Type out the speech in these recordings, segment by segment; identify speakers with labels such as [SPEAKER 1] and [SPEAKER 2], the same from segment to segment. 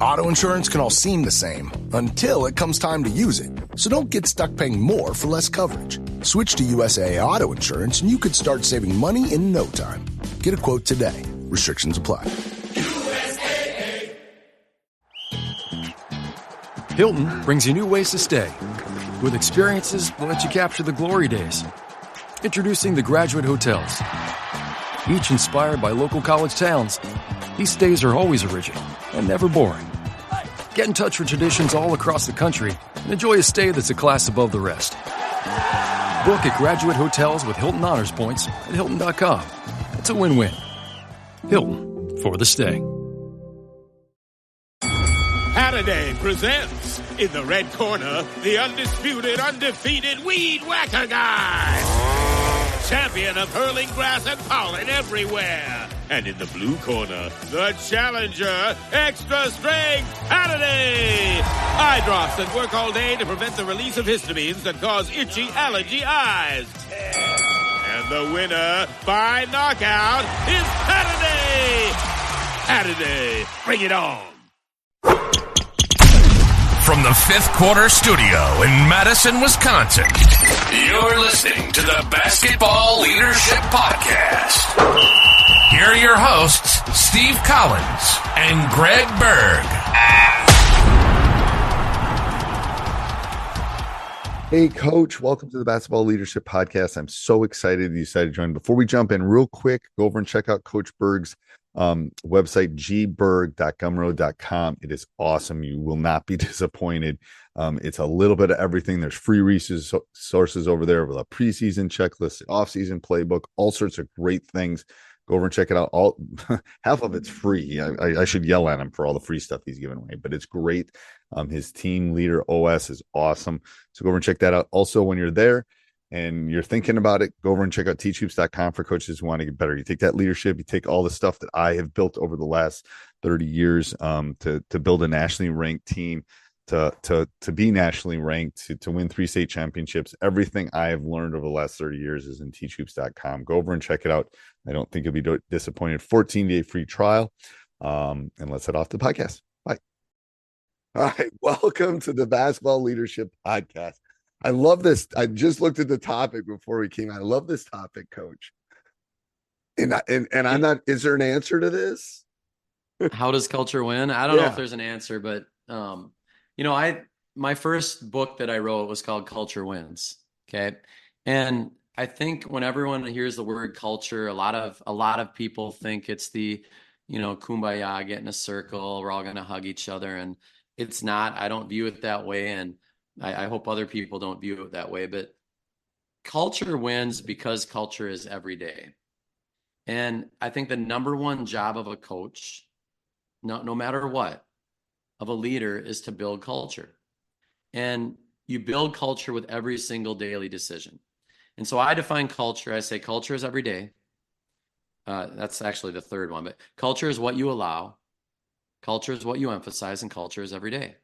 [SPEAKER 1] Auto insurance can all seem the same until it comes time to use it. So don't get stuck paying more for less coverage. Switch to USAA Auto Insurance and you could start saving money in no time. Get a quote today. Restrictions apply.
[SPEAKER 2] USAA.
[SPEAKER 3] Hilton brings you new ways to stay. With experiences that let you capture the glory days. Introducing the Graduate Hotels. Each inspired by local college towns, these stays are always original and never boring. Get in touch with traditions all across the country and enjoy a stay that's a class above the rest. Book at Graduate Hotels with Hilton Honors Points at Hilton.com. It's a win-win. Hilton, for the stay.
[SPEAKER 4] Halliday presents, in the red corner, the undisputed, undefeated Weed Whacker Guy. Champion of hurling grass and pollen everywhere. And in the blue corner, the challenger, extra strength Halliday. Eye drops that work all day to prevent the release of histamines that cause itchy allergy eyes. And the winner by knockout is Halliday. Halliday, bring it on.
[SPEAKER 2] From the Fifth Quarter Studio in Madison, Wisconsin, you're listening to the Basketball Leadership Podcast. Here are your hosts, Steve Collins and Greg Berg.
[SPEAKER 5] Hey, Coach. Welcome to the Basketball Leadership Podcast. I'm so excited you decided to join. Before we jump in, real quick, go over and check out Coach Berg's website, gberg.gumroad.com. It is awesome. You will not be disappointed. It's a little bit of everything. There's free resources over there with a preseason checklist, off-season playbook, all sorts of great things. Go over and check it out. All half of it's free. I should yell at him for all the free stuff he's giving away, but it's great. His team leader OS is awesome. So go over and check that out. Also, when you're there and you're thinking about it, go over and check out teachhoops.com for coaches who want to get better. You take that leadership, you take all the stuff that I have built over the last 30 years to build a nationally ranked team, to be nationally ranked, to win 3 state championships. Everything I have learned over the last 30 years is in teachhoops.com. Go over and check it out. I don't think you'll be disappointed. 14-day free trial. And let's head off to the podcast. Bye. All right. Welcome to the Basketball Leadership Podcast. I love this. I just looked at the topic before we came out. I love this topic, Coach. And I'm not, is there an answer to this?
[SPEAKER 6] How does culture win? I don't know if there's an answer, but my first book that I wrote was called Culture Wins. Okay. And I think when everyone hears the word culture, a lot of people think it's the, kumbaya, get in a circle, we're all going to hug each other. And it's not. I don't view it that way. And I hope other people don't view it that way, but culture wins because culture is every day. And I think the number one job of a coach, no matter what, of a leader, is to build culture. And you build culture with every single daily decision. And so I define culture. I say culture is every day. That's actually the third one, but culture is what you allow. Culture is what you emphasize, and culture is every day.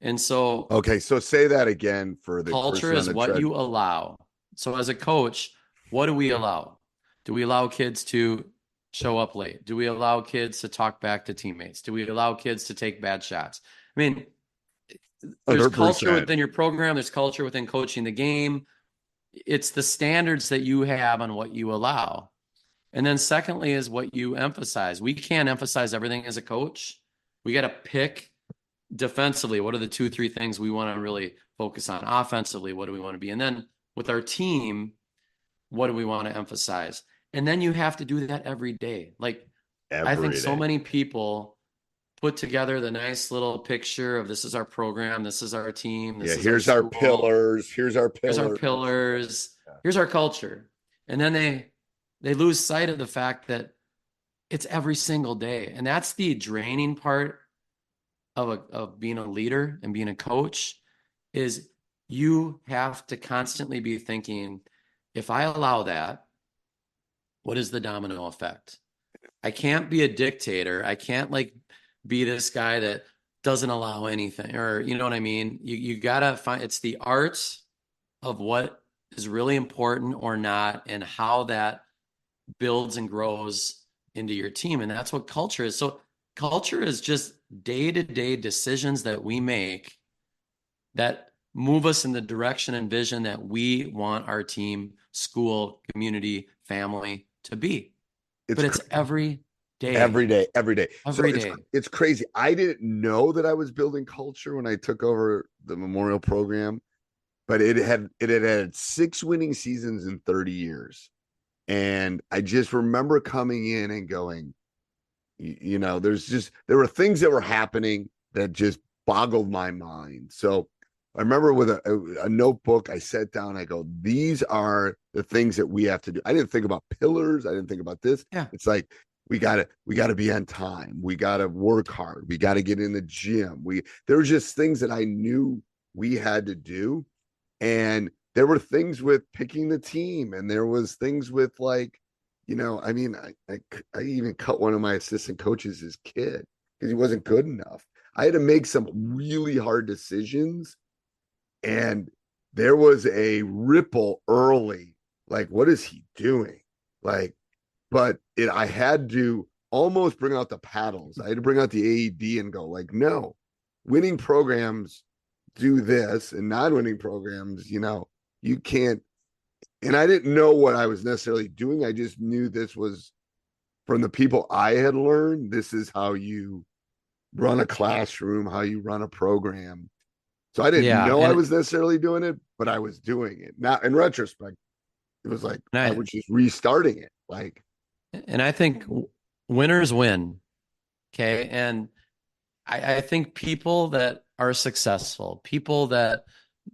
[SPEAKER 6] And so,
[SPEAKER 5] okay, so say that again for the
[SPEAKER 6] culture is what you allow. So as a coach, what do we allow? Do we allow kids to show up late? Do we allow kids to talk back to teammates? Do we allow kids to take bad shots? I mean, there's 100%. Culture within your program. There's culture within coaching the game. It's the standards that you have on what you allow. And then secondly is what you emphasize. We can't emphasize everything as a coach. We got to pick. Defensively, what are the 2-3 things we want to really focus on? Offensively, what do we want to be? And then with our team, what do we want to emphasize? And then you have to do that every day. I think so many people put together the nice little picture of this is our program, this is our team.
[SPEAKER 5] Here's our pillars. Here's our
[SPEAKER 6] culture. And then they lose sight of the fact that it's every single day. And that's the draining part of being a leader and being a coach, is you have to constantly be thinking, if I allow that, what is the domino effect? I can't be a dictator. I can't be this guy that doesn't allow anything, or you know what I mean? You gotta find, it's the art of what is really important or not, and how that builds and grows into your team. And that's what culture is. So culture is just day-to-day decisions that we make that move us in the direction and vision that we want our team, school, community, family to be. It's every day.
[SPEAKER 5] Every day.
[SPEAKER 6] Every day.
[SPEAKER 5] It's crazy. I didn't know that I was building culture when I took over the Memorial program, but it had 6 winning seasons in 30 years. And I just remember coming in and going, you know, there were things that were happening that just boggled my mind. So I remember with a notebook, I sat down, I go, these are the things that we have to do. I didn't think about pillars. I didn't think about this.
[SPEAKER 6] Yeah.
[SPEAKER 5] It's like, we gotta be on time. We gotta work hard. We gotta get in the gym. There were just things that I knew we had to do. And there were things with picking the team. And there was things with, like, you know, I mean, I even cut one of my assistant coaches' his kid because he wasn't good enough. I had to make some really hard decisions. And there was a ripple early, like, what is he doing? Like, but I had to almost bring out the paddles. I had to bring out the AED and go, like, no, winning programs do this, and non-winning programs, you know, you can't. And I didn't know what I was necessarily doing. I just knew this was from the people I had learned. This is how you run a classroom, how you run a program. So I didn't know I was necessarily doing it, but I was doing it. Now, in retrospect, it was like I was just restarting it. Like,
[SPEAKER 6] and I think winners win. Okay. And I think people that are successful, people that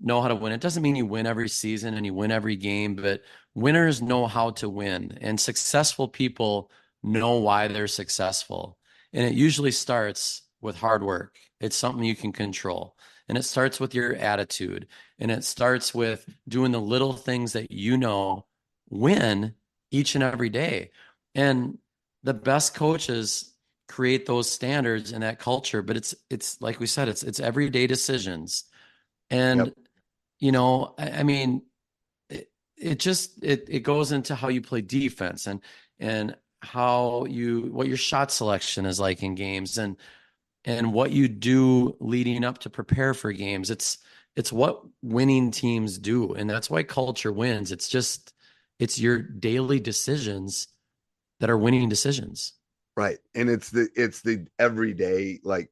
[SPEAKER 6] know how to win, it doesn't mean you win every season and you win every game, but winners know how to win, and successful people know why they're successful. And it usually starts with hard work. It's something you can control. And it starts with your attitude. And it starts with doing the little things that you know win each and every day. And the best coaches create those standards and that culture. But it's like we said, it's everyday decisions. And, you know, I mean, it goes into how you play defense and how what your shot selection is like in games, and what you do leading up to prepare for games. It's what winning teams do. And that's why culture wins. It's your daily decisions that are winning decisions.
[SPEAKER 5] Right. And it's the everyday, like,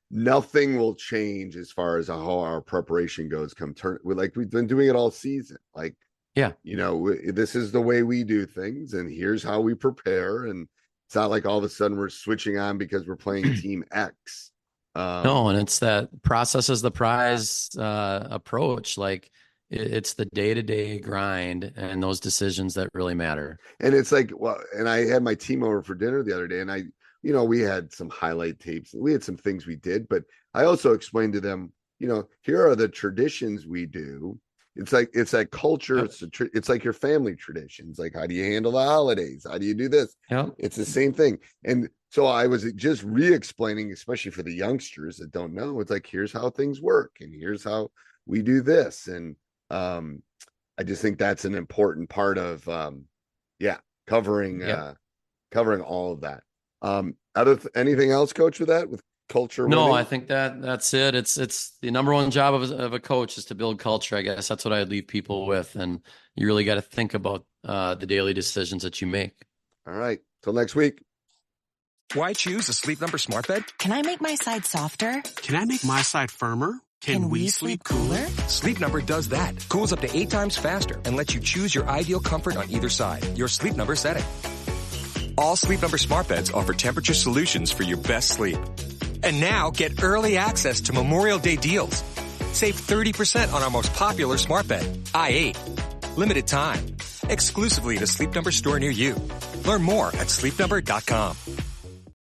[SPEAKER 5] nothing will change as far as how our preparation goes we've been doing it all season. Like,
[SPEAKER 6] yeah,
[SPEAKER 5] you know, this is the way we do things, and here's how we prepare. And it's not like all of a sudden we're switching on because we're playing team X.
[SPEAKER 6] No, and it's that process is the prize approach. Like, it's the day-to-day grind and those decisions that really matter.
[SPEAKER 5] And it's like, well, and I had my team over for dinner the other day, and we had some highlight tapes. We had some things we did, but I also explained to them, you know, here are the traditions we do. It's like culture. It's like your family traditions. Like, how do you handle the holidays? How do you do this?
[SPEAKER 6] Yep.
[SPEAKER 5] It's the same thing. And so I was just re-explaining, especially for the youngsters that don't know. It's like, here's how things work, and here's how we do this. And I just think that's an important part of covering all of that. Anything else, Coach, with that, with culture?
[SPEAKER 6] No,
[SPEAKER 5] winning?
[SPEAKER 6] I think that's it. It's the number one job of a coach is to build culture. I guess that's what I'd leave people with. And you really got to think about the daily decisions that you make.
[SPEAKER 5] All right. Till next week.
[SPEAKER 2] Why choose a Sleep Number smart bed?
[SPEAKER 7] Can I make my side softer?
[SPEAKER 8] Can I make my side firmer?
[SPEAKER 7] Can we sleep cooler?
[SPEAKER 2] Sleep Number does that. Cools up to 8 times faster and lets you choose your ideal comfort on either side. Your Sleep Number setting. All Sleep Number smart beds offer temperature solutions for your best sleep. And now get early access to Memorial Day deals. Save 30% on our most popular smart bed, i8. Limited time. Exclusively at a Sleep Number store near you. Learn more at sleepnumber.com.